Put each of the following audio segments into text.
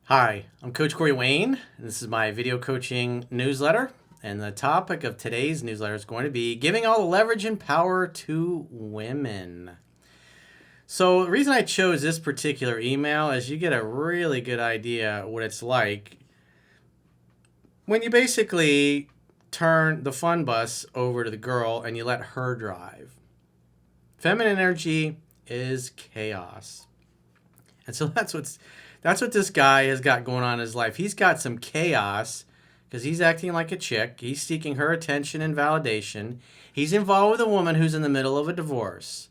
Hi, I'm Coach Corey Wayne, and this is my video coaching newsletter. And the topic of today's newsletter is going to be giving all the leverage and power to women. So, the reason I chose this particular email is you get a really good idea what it's like when you basically turn the fun bus over to the girl and you let her drive. Feminine energy is chaos. And so that's what this guy has got going on in his life. He's got some chaos because he's acting like a chick. He's seeking her attention and validation. He's involved with a woman who's in the middle of a divorce.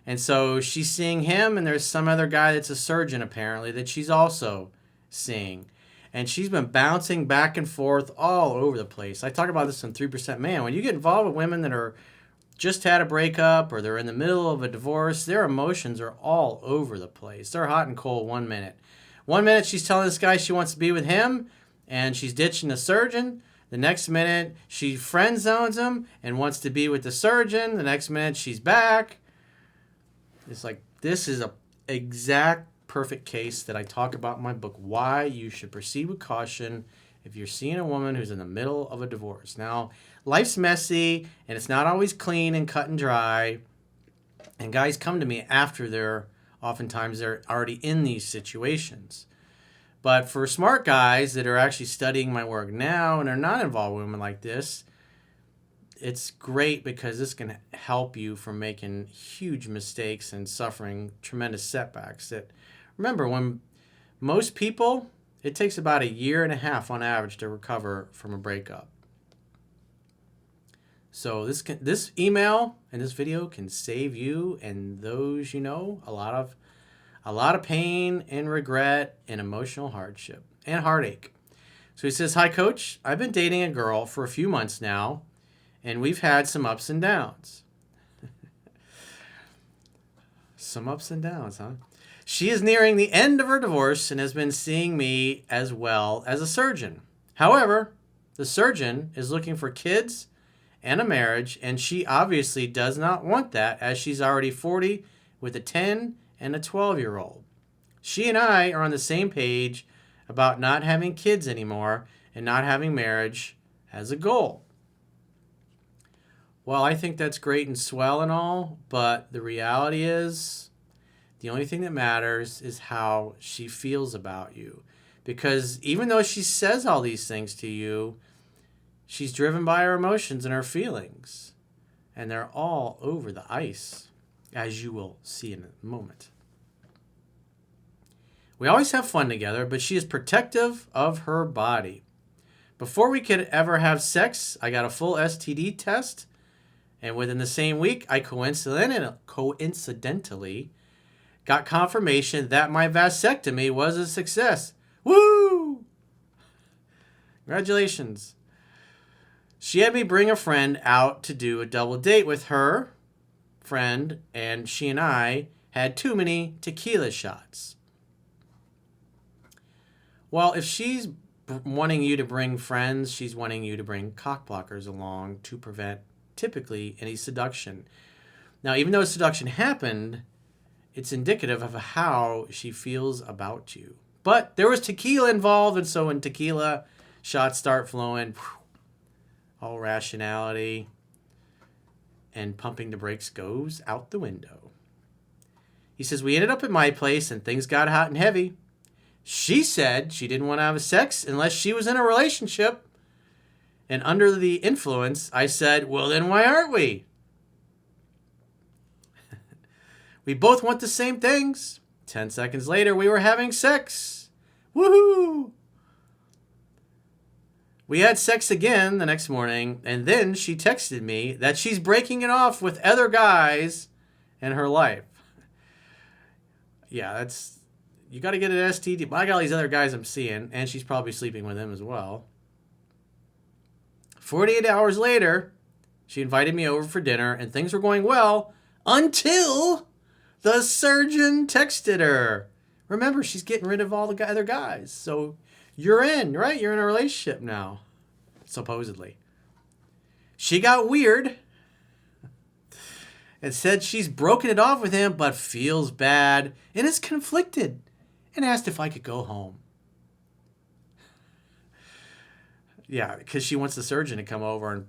And so she's seeing him, and there's some other guy that's a surgeon apparently that she's also seeing. And she's been bouncing back and forth all over the place. I talk about this in 3% Man. When you get involved with women that are just had a breakup or they're in the middle of a divorce, their emotions are all over the place. They're hot and cold 1 minute. 1 minute she's telling this guy she wants to be with him and she's ditching the surgeon. The next minute she friend zones him and wants to be with the surgeon. The next minute she's back. It's like this is a exact perfect case that I talk about in my book, why you should proceed with caution if you're seeing a woman who's in the middle of a divorce. Now, life's messy and it's not always clean and cut and dry. And guys come to me after oftentimes they're already in these situations. But for smart guys that are actually studying my work now and are not involved with women like this, it's great because this can help you from making huge mistakes and suffering tremendous setbacks. That remember, when most people, it takes about 1.5 years on average to recover from a breakup. So this email and this video can save you and those you know a lot of pain and regret and emotional hardship and heartache. So he says, "Hi, Coach. I've been dating a girl for a few months now, and we've had some ups and downs." Some ups and downs, huh? "She is nearing the end of her divorce and has been seeing me as well as a surgeon. However, the surgeon is looking for kids and a marriage, and she obviously does not want that as she's already 40 with a 10 and a 12-year-old. She and I are on the same page about not having kids anymore and not having marriage as a goal." Well, I think that's great and swell and all, but the reality is the only thing that matters is how she feels about you. Because even though she says all these things to you, she's driven by her emotions and her feelings. And they're all over the ice, as you will see in a moment. "We always have fun together, but she is protective of her body. Before we could ever have sex, I got a full STD test. And within the same week, I coincidentally got confirmation that my vasectomy was a success. Woo! Congratulations. She had me bring a friend out to do a double date with her friend, and she and I had too many tequila shots." Well, if she's wanting you to bring friends, she's wanting you to bring cock blockers along to prevent typically any seduction. Now, even though seduction happened, it's indicative of how she feels about you. But there was tequila involved, and so when tequila shots start flowing, all rationality and pumping the brakes goes out the window. He says, "We ended up at my place and things got hot and heavy. She said she didn't want to have sex unless she was in a relationship. And under the influence, I said, well, then why aren't we? We both want the same things. 10 seconds later, we were having sex. Woohoo! We had sex again the next morning, and then she texted me that she's breaking it off with other guys in her life." Yeah, you got to get an STD. But I got all these other guys I'm seeing, and she's probably sleeping with them as well. 48 hours later, she invited me over for dinner, and things were going well until the surgeon texted her. Remember, she's getting rid of all the other guys. So you're in, right? You're in a relationship now, supposedly. She got weird and said she's broken it off with him, but feels bad and is conflicted and asked if I could go home. Yeah, because she wants the surgeon to come over and.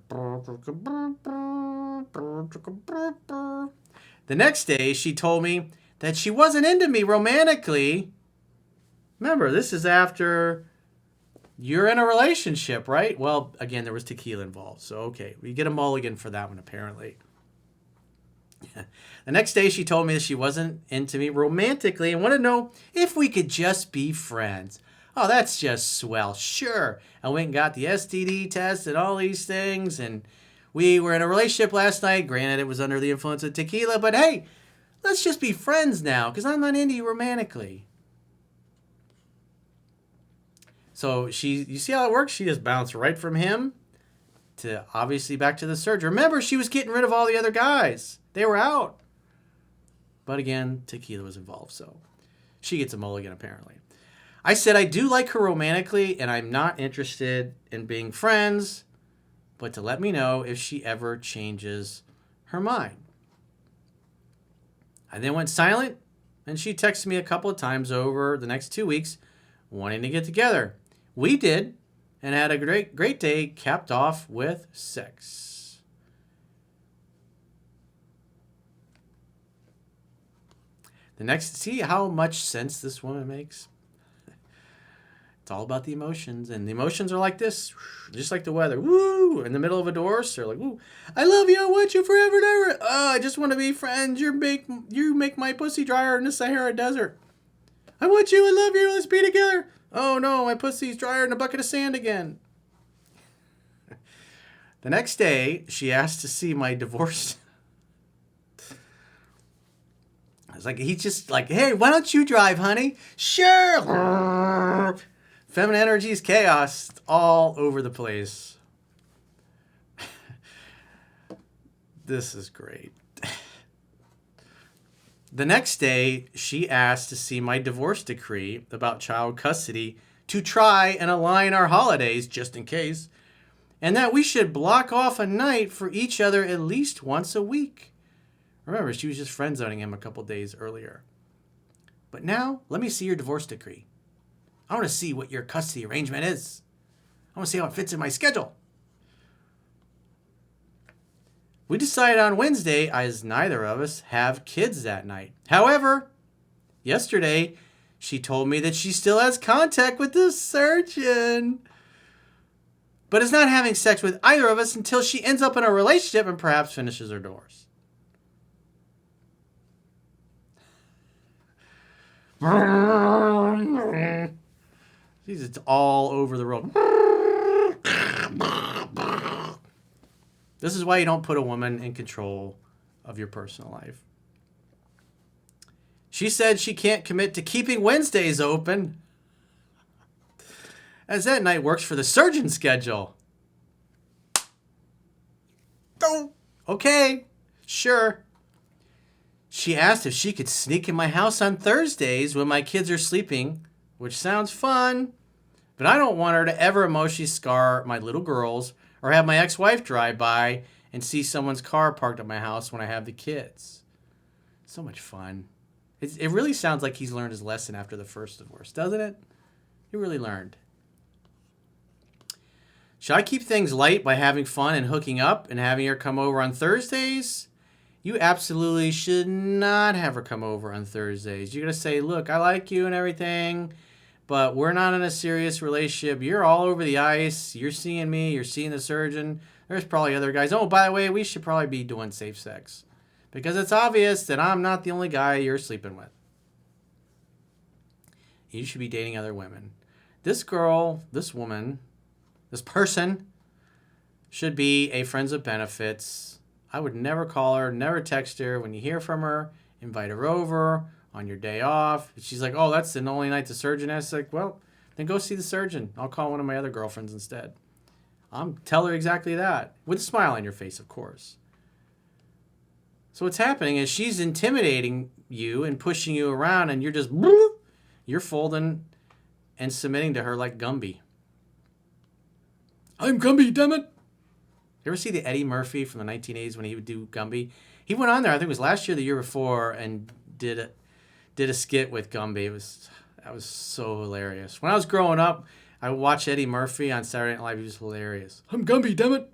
The next day, she told me that she wasn't into me romantically. Remember, this is after you're in a relationship, right? Well, again, there was tequila involved. So, okay, we get a mulligan for that one, apparently. The next day, she told me that she wasn't into me romantically and wanted to know if we could just be friends. Oh, that's just swell. Sure. I went and got the STD test and all these things, and we were in a relationship last night. Granted, it was under the influence of tequila, but hey, let's just be friends now because I'm not into you romantically. So you see how it works? She just bounced right from him to obviously back to the surgeon. Remember, she was getting rid of all the other guys. They were out. But again, tequila was involved, so she gets a mulligan apparently. I said I do like her romantically, and I'm not interested in being friends, but to let me know if she ever changes her mind. I then went silent, and she texted me a couple of times over the next 2 weeks wanting to get together. We did, and had a great day capped off with sex. The next, see how much sense this woman makes? It's all about the emotions, and the emotions are like this, just like the weather. Woo! In the middle of a divorce, they're like, "Woo! I love you. I want you forever and ever. Oh, I just want to be friends. You make my pussy drier in the Sahara Desert. I want you. I love you. Let's be together. Oh no, my pussy's drier in a bucket of sand again." The next day, she asked to see my divorce. I was like, he's just like, "Hey, why don't you drive, honey?" Sure. Feminine energy is chaos all over the place. This is great. The next day, she asked to see my divorce decree about child custody to try and align our holidays, just in case, and that we should block off a night for each other at least once a week. Remember, she was just friend zoning him a couple days earlier. But now, let me see your divorce decree. I want to see what your custody arrangement is. I want to see how it fits in my schedule. We decided on Wednesday, as neither of us have kids that night. However, yesterday, she told me that she still has contact with the surgeon, but is not having sex with either of us until she ends up in a relationship and perhaps finishes her divorce. It's all over the road. This is why you don't put a woman in control of your personal life. She said she can't commit to keeping Wednesdays open, as that night works for the surgeon's schedule. Oh, okay, sure. She asked if she could sneak in my house on Thursdays when my kids are sleeping, which sounds fun, but I don't want her to ever emotionally scar my little girls or have my ex-wife drive by and see someone's car parked at my house when I have the kids. So much fun. It really sounds like he's learned his lesson after the first divorce, doesn't it? He really learned. Should I keep things light by having fun and hooking up and having her come over on Thursdays? You absolutely should not have her come over on Thursdays. You're going to say, "Look, I like you and everything, but we're not in a serious relationship. You're all over the ice. You're seeing me. You're seeing the surgeon. There's probably other guys. Oh, by the way, we should probably be doing safe sex, because it's obvious that I'm not the only guy you're sleeping with. You should be dating other women." This girl, this woman, this person should be a friends with benefits. I would never call her, never text her. When you hear from her, invite her over on your day off. If she's like, "Oh, that's the only night the surgeon has," like, well, then go see the surgeon. I'll call one of my other girlfriends instead. Tell her exactly that, with a smile on your face, of course. So what's happening is she's intimidating you and pushing you around, and you're folding and submitting to her like Gumby. "I'm Gumby, damn it." You ever see the Eddie Murphy from the 1980s when he would do Gumby? He went on there, I think it was last year, the year before, and did a skit with Gumby. That was so hilarious. When I was growing up, I watch Eddie Murphy on Saturday Night Live. He was hilarious. I'm Gumby, damn it.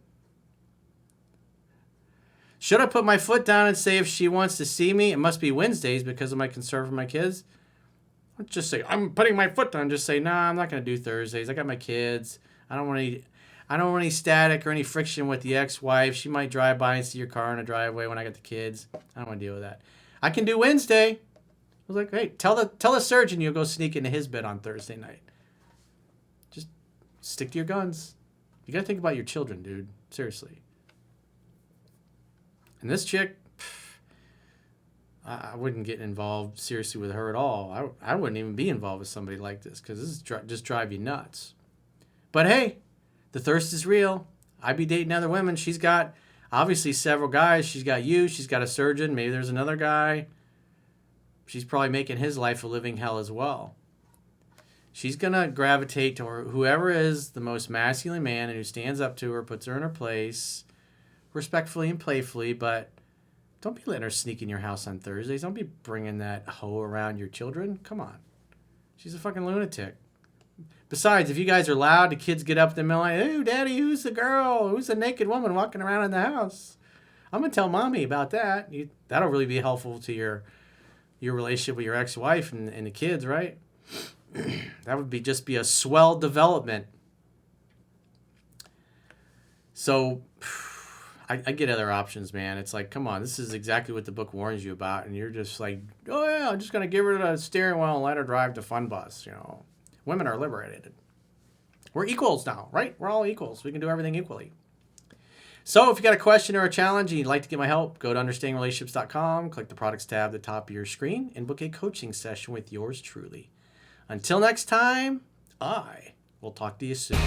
Should I put my foot down and say if she wants to see me? It must be Wednesdays because of my concern for my kids. Let's just say, I'm putting my foot down. Just say, nah, I'm not going to do Thursdays. I got my kids. I don't want any static or any friction with the ex-wife. She might drive by and see your car in the driveway when I got the kids. I don't want to deal with that. I can do Wednesday. I was like, hey, tell the surgeon you'll go sneak into his bed on Thursday night. Just stick to your guns. You got to think about your children, dude. Seriously. And this chick, I wouldn't get involved seriously with her at all. I wouldn't even be involved with somebody like this because this is just drive you nuts. But hey, the thirst is real. I'd be dating other women. She's got obviously several guys. She's got you. She's got a surgeon. Maybe there's another guy. She's probably making his life a living hell as well. She's going to gravitate to whoever is the most masculine man and who stands up to her, puts her in her place, respectfully and playfully, but don't be letting her sneak in your house on Thursdays. Don't be bringing that hoe around your children. Come on. She's a fucking lunatic. Besides, if you guys are loud, the kids get up in the middle like, hey, Daddy, who's the girl? Who's the naked woman walking around in the house? I'm going to tell Mommy about that. That'll really be helpful to your relationship with your ex-wife and the kids, right? That would just be a swell development. So I get other options, man. It's like, come on, this is exactly what the book warns you about. And you're just like, oh, yeah, I'm just going to give her the steering wheel and let her drive the fun bus. You know, women are liberated. We're equals now, right? We're all equals. We can do everything equally. So if you got a question or a challenge and you'd like to get my help, go to understandingrelationships.com, click the products tab at the top of your screen, and book a coaching session with yours truly. Until next time, I will talk to you soon.